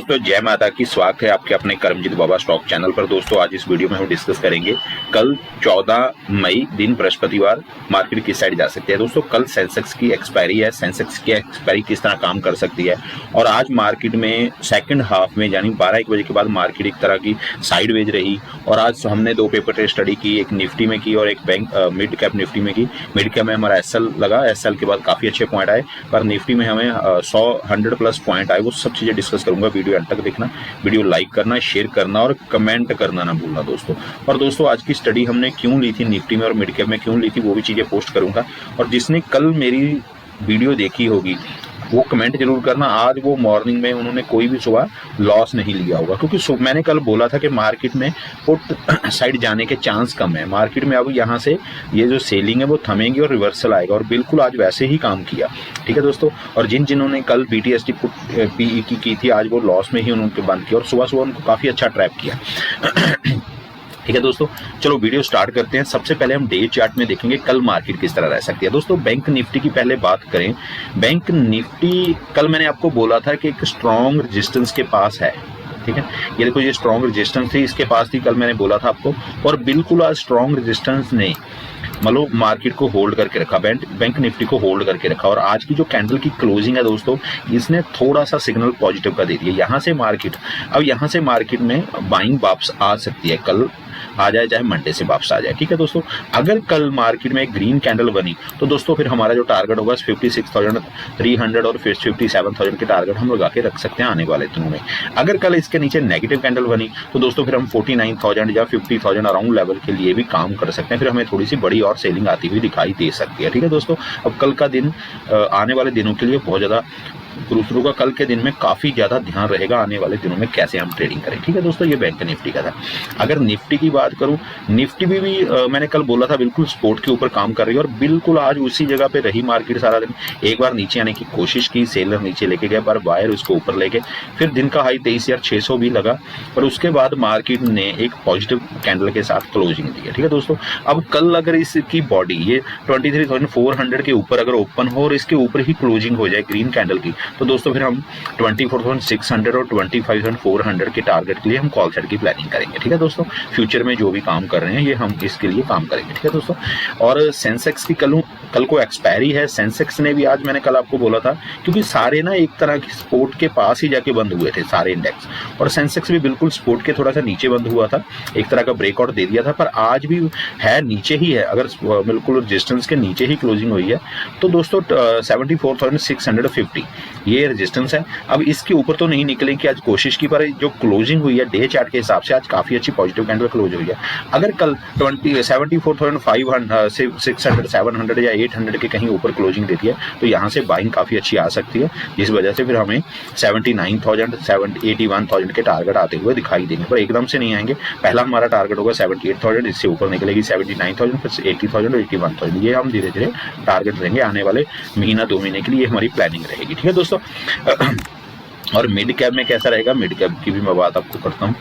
दोस्तों, जय माता की। स्वागत है आपके अपने कर्मजीत बाबा स्टॉक चैनल पर। दोस्तों, आज इस वीडियो में हम डिस्कस करेंगे कल 14 मई दिन बृहस्पतिवार मार्केट किस साइड जा सकती है। दोस्तों, कल सेंसेक्स की एक्सपायरी है। सेंसेक्स की एक्सपायरी किस तरह काम कर सकती है और आज मार्केट में सेकंड हाफ में यानी 12-1 बजे के बाद मार्केट एक तरह की साइडवेज रही। और आज हमने 2 पेपर ट्रेड स्टडी की, एक निफ्टी में की और एक बैंक मिड कैप निफ्टी में की। मिड कैप में हमारा एसएल लगा, एसएल के बाद काफी अच्छे पॉइंट आए, पर निफ्टी में हमें 100 प्लस पॉइंट आए। वो सब चीजें डिस्कस करूंगा, वीडियो अंत तक देखना, वीडियो लाइक करना, शेयर करना और कमेंट करना ना भूलना दोस्तों। और दोस्तों, आज की स्टडी हमने क्यों ली थी, निफ्टी में और मिड कैप में क्यों ली थी, वो भी चीजें पोस्ट करूंगा। और जिसने कल मेरी वीडियो देखी होगी वो कमेंट जरूर करना, आज वो मॉर्निंग में उन्होंने कोई भी सुबह लॉस नहीं लिया होगा, क्योंकि मैंने कल बोला था कि मार्केट में पुट साइड जाने के चांस कम है। मार्केट में अब यहाँ से ये जो सेलिंग है वो थमेंगी और रिवर्सल आएगा, और बिल्कुल आज वैसे ही काम किया। ठीक है दोस्तों, और जिन्होंने कल BTST पुट PE की थी, आज वो लॉस में ही उन्होंने बंद किया और सुबह सुबह उनको काफी अच्छा ट्रैप किया। ठीक है दोस्तों, चलो वीडियो स्टार्ट करते हैं। सबसे पहले हम डे चार्ट में देखेंगे कल मार्केट किस तरह रह सकती है। दोस्तों, बैंक निफ्टी की पहले बात करें। बैंक निफ्टी कल मैंने आपको बोला था कि एक स्ट्रॉन्ग रेजिस्टेंस के पास है। ठीक है, ये देखो, ये स्ट्रॉन्ग रेजिस्टेंस थी, इसके पास थी, कल मैंने बोला था आपको, और बिल्कुल आज स्ट्रॉन्ग रेजिस्टेंस ने मतलब मार्केट को होल्ड करके रखा, बैंक निफ्टी को होल्ड करके रखा। और आज की जो कैंडल की क्लोजिंग है दोस्तों, इसने थोड़ा सा सिग्नल पॉजिटिव का दे दिया। यहाँ से मार्केट में बाइंग वापस आ सकती है, कल आ जाए चाहे मंडे से वापस आ जाए। ठीक है दोस्तों, अगर कल मार्केट में एक ग्रीन कैंडल बनी तो दोस्तों फिर हमारा जो टारगेट होगा 56,300 और फिर 57,000 के टारगेट हम लगा के रख सकते हैं आने वाले दिनों में। अगर कल इसके नीचे नेगेटिव कैंडल बनी तो दोस्तों फिर हम 49,000 या 50,000 अराउंड लेवल के लिए भी काम कर सकते हैं, फिर हमें थोड़ी सी बड़ी और सेलिंग आती हुई दिखाई दे सकती है। ठीक है दोस्तों, अब कल का दिन आने वाले दिनों के लिए बहुत ज्यादा दूसरों का कल के दिन में काफी ज्यादा ध्यान रहेगा, आने वाले दिनों में कैसे हम ट्रेडिंग करें। ठीक है दोस्तों, ये बैंक निफ्टी का था। अगर निफ्टी की बात करूं, निफ्टी भी मैंने कल बोला था बिल्कुल सपोर्ट के ऊपर काम कर रही है, और बिल्कुल आज उसी जगह पे रही मार्केट सारा दिन। एक बार नीचे आने की कोशिश की, सेलर नीचे लेके गया, पर बायर उसको ऊपर लेके, फिर दिन का हाई 23,600 भी लगा, और उसके बाद मार्केट ने एक पॉजिटिव कैंडल के साथ क्लोजिंग दी है। ठीक है दोस्तों, अब कल अगर इसकी बॉडी ये 23,400 के ऊपर अगर ओपन हो और इसके ऊपर ही क्लोजिंग हो जाए ग्रीन कैंडल की, तो दोस्तों फिर हम 24,600 और 25,400 के टारगेट के लिए हम कॉल साइड की प्लानिंग करेंगे। ठीक है दोस्तों, फ्यूचर में जो भी काम कर रहे हैं ये हम इसके लिए काम करेंगे। ठीक है दोस्तों, और सेंसेक्स की कल को एक्सपायरी है। सेंसेक्स ने भी आज मैंने कल आपको बोला था, क्योंकि सारे ना एक तरह की सपोर्ट के पास ही जाके बंद हुए थे सारे इंडेक्स, और सेंसेक्स भी बिल्कुल सपोर्ट के थोड़ा सा नीचे बंद हुआ था, एक तरह का ब्रेकआउट दे दिया था, पर आज भी है नीचे ही है। अगर बिल्कुल रेजिस्टेंस के नीचे ही क्लोजिंग हुई है तो दोस्तों 74,650 ये रेजिस्टेंस है। अब इसके ऊपर तो नहीं निकले कि आज कोशिश की, पर जो क्लोजिंग हुई है डे चार्ट के हिसाब से आज काफी अच्छी पॉजिटिव कैंडल क्लोज हुई है। अगर कल 74,500 600 700 या 800 के कहीं ऊपर क्लोजिंग देती है तो यहाँ से बाइंग काफी अच्छी आ सकती है, जिस वजह से फिर हमें 79,000 81,000 के टारगेट आते हुए दिखाई देंगे, पर एकदम से नहीं आएंगे। पहला हमारा टारगेट होगा 78,000, इससे ऊपर निकलेगी 79,000, फिर 80,000 और 81,000। ये हम धीरे धीरे टारगेट रहेंगे आने वाले महीना 2 महीने के लिए, हमारी प्लानिंग रहेगी। ठीक है दोस्तों, और मिड कैप में कैसा रहेगा, मिड कैप की भी मैं बात आपको करता हूँ।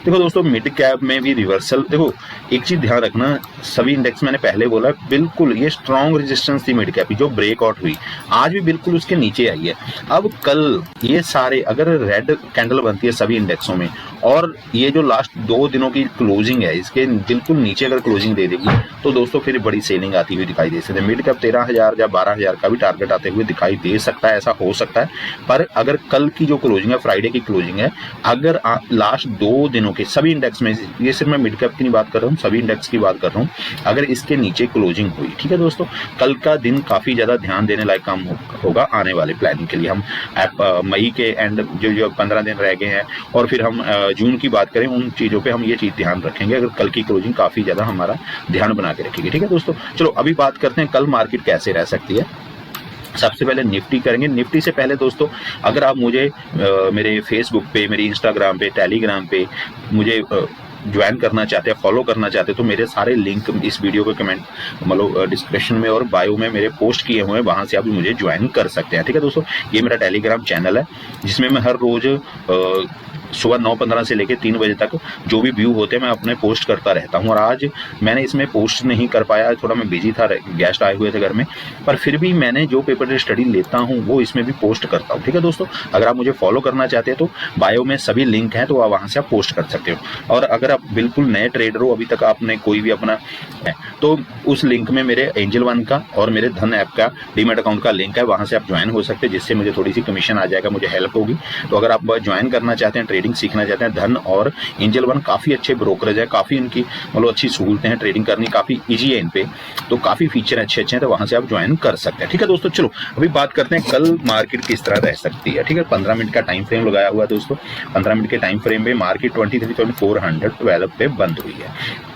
देखो दोस्तों, मिड कैप में भी रिवर्सल, देखो एक चीज ध्यान रखना, सभी इंडेक्स मैंने पहले बोला बिल्कुल ये स्ट्रॉन्ग रेजिस्टेंस थी मिड कैप की, जो ब्रेकआउट हुई आज भी बिल्कुल उसके नीचे आई है। अब कल ये सारे अगर रेड कैंडल बनती है सभी इंडेक्सों में, और ये जो लास्ट 2 दिनों की क्लोजिंग है इसके बिल्कुल नीचे अगर क्लोजिंग दे देगी तो दोस्तों फिर बड़ी सेलिंग आती हुई दिखाई दे सकती है। मिड कैप 13,000 या 12,000 का भी टारगेट आते हुए दिखाई दे सकता है, ऐसा हो सकता है। पर अगर कल की जो क्लोजिंग है, फ्राइडे की क्लोजिंग है, अगर लास्ट 2 दिनों के सभी इंडेक्स में, ये सिर्फ मैं मिड कैप की नहीं बात कर रहा हूँ, सभी इंडेक्स की बात कर रहा हूँ, अगर इसके नीचे क्लोजिंग हुई, ठीक है दोस्तों, कल का दिन काफी ज्यादा ध्यान देने लायक काम होगा आने वाले प्लानिंग के लिए। हम मई के एंड जो 15 दिन रह गए हैं, और फिर हम जून की बात करें, उन चीजों पे हम ये चीज ध्यान रखेंगे, अगर कल की क्लोजिंग काफी ज्यादा हमारा ध्यान बना के रखेगी। ठीक है दोस्तों, चलो अभी बात करते हैं कल मार्केट कैसे रह सकती है। सबसे पहले निफ्टी करेंगे। निफ्टी से पहले दोस्तों, अगर आप मुझे मेरे फेसबुक पे, मेरे इंस्टाग्राम पे, टेलीग्राम पे मुझे ज्वाइन करना चाहते हैं, फॉलो करना चाहते हैं, तो मेरे सारे लिंक इस वीडियो के कमेंट मतलब डिस्क्रिप्शन में और बायो में मेरे पोस्ट किए हुए हैं, वहां से आप मुझे ज्वाइन कर सकते हैं। ठीक है दोस्तों, ये मेरा टेलीग्राम चैनल है जिसमें मैं हर रोज सुबह 9:15 से लेकर 3 बजे तक जो भी व्यू होते हैं मैं अपने पोस्ट करता रहता हूँ। और आज मैंने इसमें पोस्ट नहीं कर पाया, थोड़ा मैं बिजी था, गेस्ट आए हुए थे घर में, पर फिर भी मैंने जो पेपर ट्रेड स्टडी लेता हूँ वो इसमें भी पोस्ट करता हूँ। ठीक है दोस्तों, अगर आप मुझे फॉलो करना चाहते हैं तो बायो में सभी लिंक हैं, तो वहाँ से आप पोस्ट कर सकते हो। और अगर आप बिल्कुल नए ट्रेडर हो, अभी तक आपने कोई भी अपना है, तो उस लिंक में मेरे एंजल वन का और मेरे धन ऐप का डीमैट अकाउंट का लिंक है, वहाँ से आप ज्वाइन हो सकते हैं, जिससे मुझे थोड़ी सी कमीशन आ जाएगा, मुझे हेल्प होगी। तो अगर आप ज्वाइन करना चाहते हैं, ट्रेडिंग सीखना चाहते हैं, धन और एंजल वन काफ़ी अच्छे ब्रोकरेज है, काफ़ी इनकी मतलब अच्छी सहूलतें हैं, ट्रेडिंग करनी काफ़ी ईजी है इन पे, तो काफ़ी फीचर अच्छे हैं, तो वहाँ से आप ज्वाइन कर सकते हैं। ठीक है दोस्तों, चलो अभी बात करते हैं कल मार्केट किस तरह रह सकती है। ठीक है, 15 मिनट का टाइम फ्रेम लगाया हुआ है दोस्तों। 15 मिनट के टाइम फ्रेम में मार्केट 23,412 पे बंद हुई है।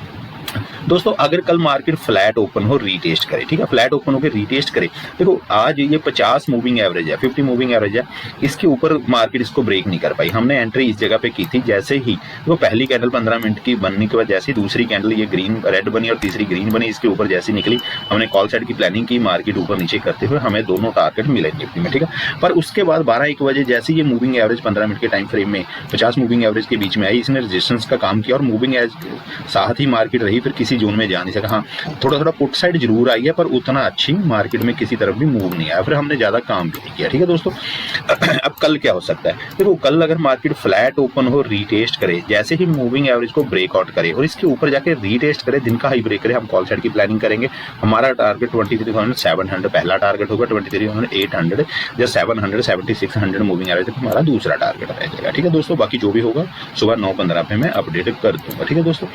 दोस्तों अगर कल मार्केट फ्लैट ओपन हो, रीटेस्ट करे, ठीक है, फ्लैट ओपन होकर रीटेस्ट करे, देखो आज ये 50 मूविंग एवरेज है, 50 मूविंग एवरेज है, इसके ऊपर मार्केट इसको ब्रेक नहीं कर पाई। हमने एंट्री इस जगह पे की थी, जैसे ही वो पहली कैंडल 15 मिनट की बनने के बाद जैसे ही दूसरी कैंडल ये ग्रीन रेड बनी और तीसरी ग्रीन बनी, इसके ऊपर जैसी निकली, हमने कॉल साइड की प्लानिंग की, मार्केट ऊपर नीचे करते हुए हमें दोनों टारगेट मिले निफ्टी में। ठीक है, पर उसके बाद 12-1 बजे जैसे ये मूविंग एवरेज 15 मिनट के टाइम फ्रेम में 50 मूविंग एवरेज के बीच में आई, इसने रेजिस्टेंस का काम किया और मूविंग एवरेज साथ ही मार्केट रही, फिर किसी जोन में जा नहीं सका। हाँ, थोड़ा थोड़ा पुट साइड जरूर आई है, पर उतना अच्छी मार्केट में किसी तरफ भी मूव नहीं आया, फिर हमने ज्यादा काम भी नहीं किया। ठीक है दोस्तों, अब कल क्या हो सकता है, देखो कल अगर मार्केट फ्लैट ओपन हो, रीटेस्ट करे, जैसे ही मूविंग एवरेज को ब्रेकआउट करे और इसके ऊपर जाके रीटेस्ट करे, दिन का हाई ब्रेक करे, हम कॉल साइड की प्लानिंग करेंगे। हमारा टारगेट 23,700 पहला टारगेट होगा, 23,800 या 700 7600 मूविंग एवरेज तक हमारा दूसरा टारगेट रह जाएगा। ठीक है दोस्तों, बाकी जो भी होगा सुबह 9:15 पे मैं अपडेट कर दूंगा। ठीक है दोस्तों,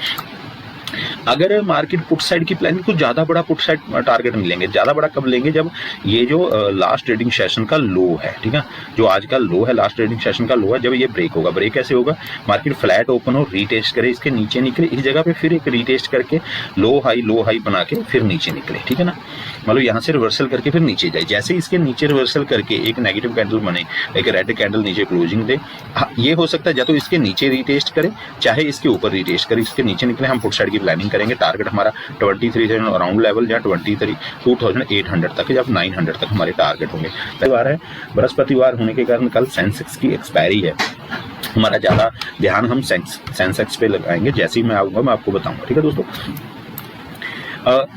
अगर मार्केट पुट साइड की प्लानिंग कुछ ज्यादा बड़ा पुट साइड टारगेट नहीं लेंगे, ज्यादा बड़ा कब लेंगे, जब ये जो लास्ट ट्रेडिंग सेशन का लो है, ठीक है, जो आज का लो है, लास्ट ट्रेडिंग सेशन का लो है, जब ये ब्रेक होगा। ब्रेक कैसे होगा, मार्केट फ्लैट ओपन हो, रीटेस्ट करे, इसके नीचे निकले, इस जगह पे फिर एक रीटेस्ट करके लो हाई बना के फिर नीचे निकले। ठीक है ना, मतलब यहाँ से रिवर्सल करके फिर नीचे जाए, जैसे इसके नीचे रिवर्सल करके एक नेगेटिव कैंडल बने, एक रेड कैंडल नीचे क्लोजिंग दे, ये हो सकता है या तो इसके नीचे रीटेस्ट करे, चाहे इसके ऊपर रीटेस्ट करे, इसके नीचे निकले, हम पुट साइड की प्लानिंग करेंगे। टारगेट हमारा 23,000 अराउंड लेवल या 23,800 तक, जब 900 तक हमारे टारगेट होंगे। बृहस्पतिवार है, बृहस्पतिवार होने के कारण कल सेंसेक्स की एक्सपायरी है, हमारा ज्यादा ध्यान हम सेंसेक्स पे लगाएंगे, जैसे ही मैं आऊंगा मैं आपको बताऊंगा। ठीक है दोस्तों,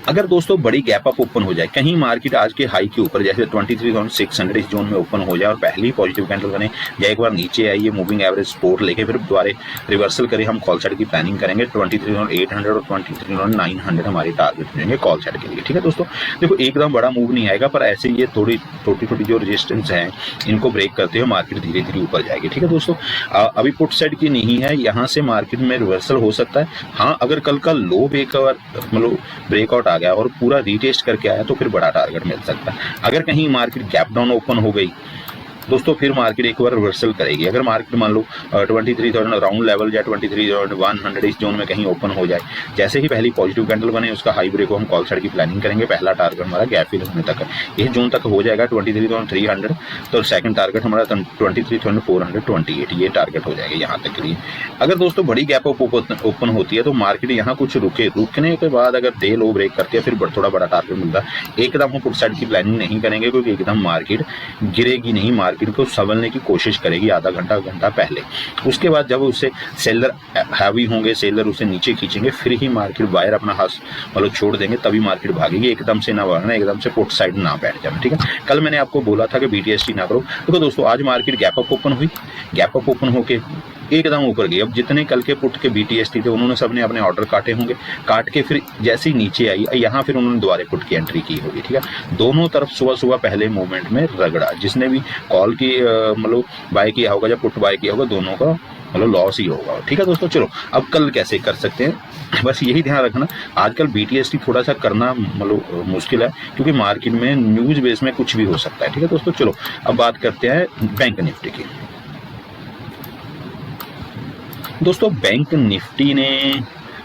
अगर दोस्तों बड़ी गैप अप ओपन हो जाए, कहीं मार्केट आज के हाई के ऊपर जैसे 23,600 इस जोन में ओपन हो जाए और पहली पॉजिटिव कैंडल बने, या एक बार नीचे आई ये मूविंग एवरेज सपोर्ट लेके फिर दोबारा रिवर्सल करें, हम कॉल साइड की प्लानिंग करेंगे। 23,800 और 23,900 हमारी टारगेट रहेंगे कॉल साइड के लिए। ठीक है दोस्तों, देखो एकदम बड़ा मूव नहीं आएगा, पर ऐसे ये थोड़ी छोटी जो रेजिस्टेंस है इनको ब्रेक करते हुए मार्केट धीरे धीरे ऊपर जाएगी। ठीक है दोस्तों, अभी पुट साइड की नहीं है, यहाँ से मार्केट में रिवर्सल हो सकता है। हाँ, अगर कल का लो मतलब ब्रेकआउट आ गया और पूरा रीटेस्ट करके आया तो फिर बड़ा टारगेट मिल सकता है। अगर कहीं मार्केट गैप डाउन ओपन हो गई दोस्तों, फिर मार्केट एक बार रिवर्सल करेगी। अगर मार्केट मान लो 23,000 राउंड लेवल या 23,100 इस जोन में कहीं ओपन हो जाए, जैसे ही पहली पॉजिटिव कैंडल बने उसका हाई ब्रेक हो, हम कॉल साइड की प्लानिंग करेंगे। पहला टारगेट हमारा गैप फिल होने तक है, इस जोन तक हो जाएगा 23,300, तो सेकंड टारगेट हमारा 23,428, ये टारगेट हो जाएगा यहाँ तक के लिए। अगर दोस्तों बड़ी गैप ओपन होती है तो मार्केट यहाँ कुछ रुकने के बाद अगर डे लो ब्रेक करती है, फिर थोड़ा बड़ा टारगेट मिलता है। एकदम हम पुट साइड की प्लानिंग नहीं करेंगे, क्योंकि एकदम मार्केट गिरेगी नहीं, मार्केट को संभलने की कोशिश करेगी आधा घंटा पहले। उसके बाद जब उससे सेलर हैवी होंगे, सेलर उसे नीचे खींचेंगे, फिर ही मार्केट बायर अपना हाथ मतलब छोड़ देंगे, तभी मार्केट भागेगी। एकदम से ना भागना, एकदम से पुट साइड ना बैठ जाना। ठीक है, कल मैंने आपको बोला था कि BTST ना करो। देखो दोस्तों, आज मार्केट गैप अप ओपन हुई, गैप अप ओपन होके एकदम ऊपर गई। अब जितने कल के पुट के BTST थे उन्होंने सबने अपने ऑर्डर काटे होंगे, काट के फिर जैसे ही नीचे आई यहाँ फिर उन्होंने दोबारा पुट की एंट्री की होगी। ठीक है, दोनों तरफ सुबह पहले मूवमेंट में रगड़ा, जिसने भी कॉल की मतलब बाय किया होगा या पुट बाय किया होगा, दोनों का मतलब लॉस ही होगा। ठीक है दोस्तों, चलो अब कल कैसे कर सकते हैं, बस यही ध्यान रखना। आजकल BTST थोड़ा सा करना मतलब मुश्किल है, क्योंकि मार्केट में न्यूज बेस में कुछ भी हो सकता है। ठीक है दोस्तों, चलो अब बात करते हैं बैंक निफ्टी की। दोस्तों बैंक निफ्टी ने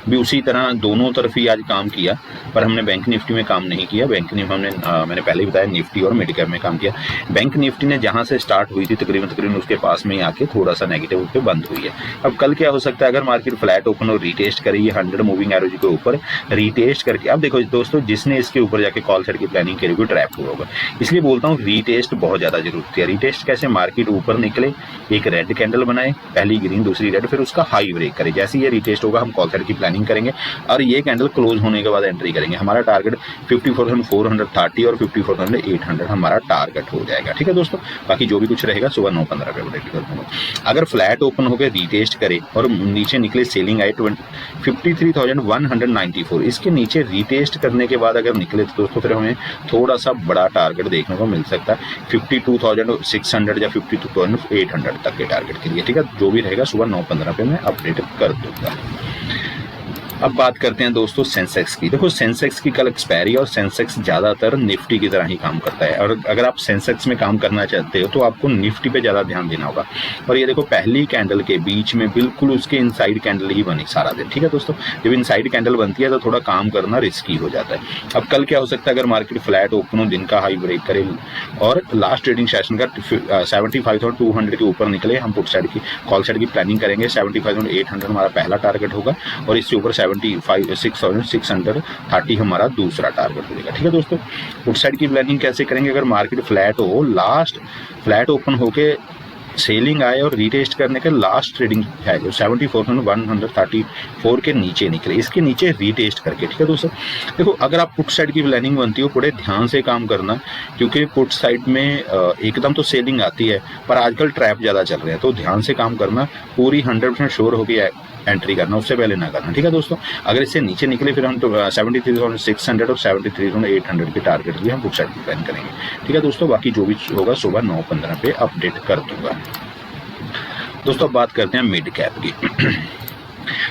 भी उसी तरह दोनों तरफ ही आज काम किया, पर हमने बैंक निफ्टी में काम नहीं किया। बैंक निफ्टी मैंने पहले ही बताया निफ्टी और मिड कैप में काम किया। बैंक निफ्टी ने जहां से स्टार्ट हुई थी तकरीबन उसके पास में आके थोड़ा सा नेगेटिव होकर बंद हुई है। अब कल क्या हो सकता है, अगर मार्केट फ्लैट ओपन और रीटेस्ट करे ये 100 मूविंग एवरेज के ऊपर रीटेस्ट करके, अब देखो दोस्तों जिसने इसके ऊपर जाके कॉल साइड की प्लानिंग करी हुई ट्रैप हुआ होगा, इसलिए बोलता हूँ रीटेस्ट बहुत ज्यादा जरूरत है। रीटेस्ट कैसे, मार्केट ऊपर निकले, एक रेड कैंडल बनाए, पहली ग्रीन दूसरी रेड, फिर उसका हाई ब्रेक करे, जैसे ये रीटेस्ट होगा हम कॉल साइड की प्लानिंग करेंगे और ये कैंडल क्लोज होने के बाद एंट्री करेंगे। हमारा टारगेट 54,430 और 54,800 हमारा टारगेट हो जाएगा। ठीक है दोस्तों, बाकी जो भी कुछ रहेगा सुबह 9:15 पे अपडेट कर दूंगा। अगर फ्लैट ओपन होकर रीटेस्ट करे और नीचे निकले सेलिंग आए 53,194, इसके नीचे रीटेस्ट करने के बाद अगर निकले तो दोस्तों फिर हमें थोड़ा सा बड़ा टारगेट देखने को मिल सकता है 52,600 या 52,800 तक के टारगेट के लिए। ठीक है, जो भी रहेगा सुबह 9:15 पे मैं अपडेट कर दूंगा। अब बात करते हैं दोस्तों सेंसेक्स की। देखो सेंसेक्स की कल एक्सपायरी और सेंसेक्स ज्यादातर निफ्टी की तरह ही काम करता है, और अगर आप सेंसेक्स में काम करना चाहते हो तो आपको निफ्टी पे ज्यादा ध्यान देना होगा। और ये देखो पहली कैंडल के बीच में बिल्कुल उसके इनसाइड कैंडल ही बनी सारा दिन। ठीक है दोस्तों, जब इनसाइड कैंडल बनती है तो थोड़ा काम करना रिस्की हो जाता है। अब कल क्या हो सकता है, अगर मार्केट फ्लैट ओपन हो, दिन का हाई ब्रेक करे और लास्ट ट्रेडिंग सेशन का 75,200 के ऊपर निकले, हम पुट साइड की कॉल साइड की प्लानिंग करेंगे। 75,800 हमारा पहला टारगेट होगा और इससे ऊपर 76,630 हमारा दूसरा टारगेट होगा। ठीक है दोस्तों, पुट साइड की प्लानिंग कैसे करेंगे, अगर मार्केट फ्लैट हो, लास्ट फ्लैट ओपन होके सेलिंग आए और रीटेस्ट करने के लास्ट ट्रेडिंग है जो 74,134 के नीचे निकले, इसके नीचे रीटेस्ट करके। ठीक है दोस्तों, देखो अगर आप पुट साइड की प्लानिंग बनती हो बड़े ध्यान से काम करना, क्योंकि पुट साइड में एकदम तो सेलिंग आती है पर आजकल ट्रैप ज़्यादा चल रहे हैं, तो ध्यान से काम करना, पूरी 100% श्योर होगी एंट्री करना, उससे पहले ना करना। ठीक है दोस्तों, अगर इससे नीचे निकले फिर हम तो 73,600 और 73,800 के टारगेट भी हम पुट साइड की प्लान करेंगे। ठीक है दोस्तों, बाकी जो भी होगा सुबह 9:15 पे अपडेट कर दूंगा। दोस्तों अब बात करते हैं मिड कैप की।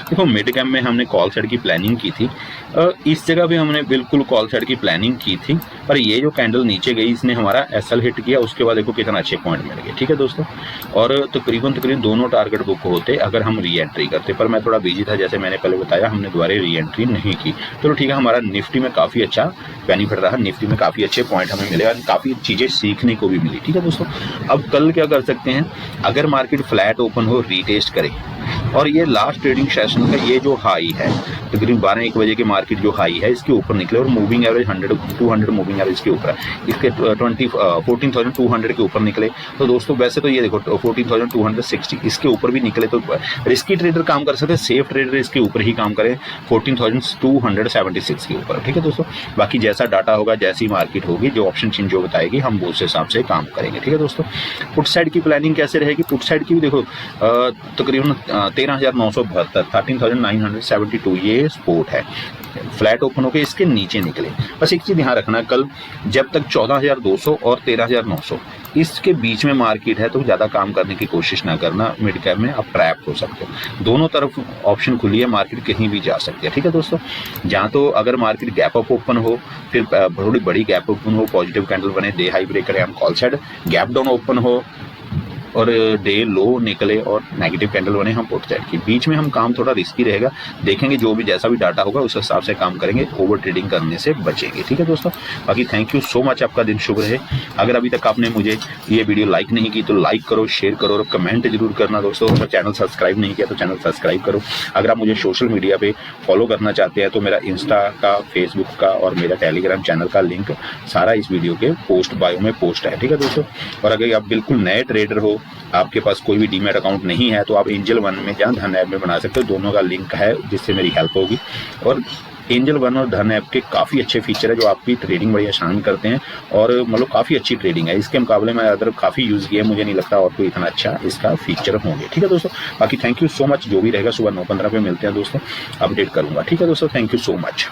देखो मिड कैप में हमने कॉल साइड की प्लानिंग की थी, इस जगह भी हमने बिल्कुल कॉल साइड की प्लानिंग की थी, पर ये जो कैंडल नीचे गई इसने हमारा एसएल हिट किया, उसके बाद देखो कितना अच्छे पॉइंट मिल गए। ठीक है दोस्तों, और तकरीबन दोनों टारगेट बुक होते अगर हम री एंट्री करते, पर मैं थोड़ा बिजी था, जैसे मैंने पहले बताया, हमने दोबारा री एंट्री नहीं की। चलो ठीक है, हमारा निफ्टी में काफ़ी अच्छा बेनिफिट रहा, निफ्टी में काफ़ी अच्छे पॉइंट हमें मिले और काफ़ी चीज़ें सीखने को भी मिली। ठीक है दोस्तों, अब कल क्या कर सकते हैं, अगर मार्केट फ्लैट ओपन हो, रीटेस्ट करे और ये लास्ट ट्रेडिंग सेशन का ये जो हाई है तकरीबन 12-1 बजे के मार्केट जो हाई है इसके ऊपर निकले और मूविंग एवरेज 100-200 मूविंग एवरेज के ऊपर है, इसके 14,200 के ऊपर निकले, तो दोस्तों वैसे तो ये देखो 14,260 इसके ऊपर भी निकले तो रिस्की ट्रेडर काम कर सकते हैं, सेफ ट्रेडर इसके ऊपर ही काम करें 14,276 के ऊपर। ठीक है दोस्तों, बाकी जैसा डाटा होगा, जैसी मार्केट होगी, जो ऑप्शन चेंज जो बताएगी हम उस हिसाब से काम करेंगे। ठीक है दोस्तों, पुट साइड की प्लानिंग कैसे रहेगी, पुट साइड की भी देखो तकरीबन 13,972 13,972 ये स्पोर्ट है, फ्लैट ओपन होकर इसके नीचे निकले। बस एक चीज ध्यान रखना, कल जब तक 14,200 और 13,900 इसके बीच में मार्केट है तो ज्यादा काम करने की कोशिश ना करना, मिड कैप में आप ट्रैप हो सकते हो। दोनों तरफ ऑप्शन खुली है, मार्केट कहीं भी जा सकती है। ठीक है दोस्तों, जहाँ तो अगर मार्केट गैप अप ओपन हो, फिर थोड़ी बड़ी गैप ओपन हो, पॉजिटिव कैंडल बने, डे हाई ब्रेक करे हम call side, gap down open हो और डे लो निकले और नेगेटिव कैंडल बने हम पुट साइड की, बीच में हम काम थोड़ा रिस्की रहेगा, देखेंगे जो भी जैसा भी डाटा होगा उस हिसाब से काम करेंगे, ओवर ट्रेडिंग करने से बचेंगे। ठीक है दोस्तों, बाकी थैंक यू सो मच, आपका दिन शुभ रहे। अगर अभी तक आपने मुझे ये वीडियो लाइक नहीं की तो लाइक करो, शेयर करो और कमेंट जरूर करना दोस्तों। अगर चैनल सब्सक्राइब नहीं किया तो चैनल सब्सक्राइब करो। अगर आप मुझे सोशल मीडिया पे फॉलो करना चाहते हैं तो मेरा इंस्टा का, फेसबुक का और मेरा टेलीग्राम चैनल का लिंक सारा इस वीडियो के पोस्ट बायो में पोस्ट है। ठीक है दोस्तों, और अगर आप बिल्कुल नए ट्रेडर हो, आपके पास कोई भी डीमैट अकाउंट नहीं है तो आप एंजल वन में या धन ऐप में बना सकते हो, दोनों का लिंक है जिससे मेरी हेल्प होगी। और एंजल वन और धन ऐप के काफ़ी अच्छे फीचर है जो आपकी ट्रेडिंग बड़ी आसान करते हैं और मतलब काफ़ी अच्छी ट्रेडिंग है, इसके मुकाबले में अदर काफ़ी यूज़ किया, मुझे नहीं लगता और कोई इतना अच्छा इसका फीचर होंगे। ठीक है दोस्तों, बाकी थैंक यू सो मच, जो भी रहेगा सुबह 9:15 पे मिलते हैं दोस्तों, अपडेट करूँगा। ठीक है दोस्तों, थैंक यू सो मच।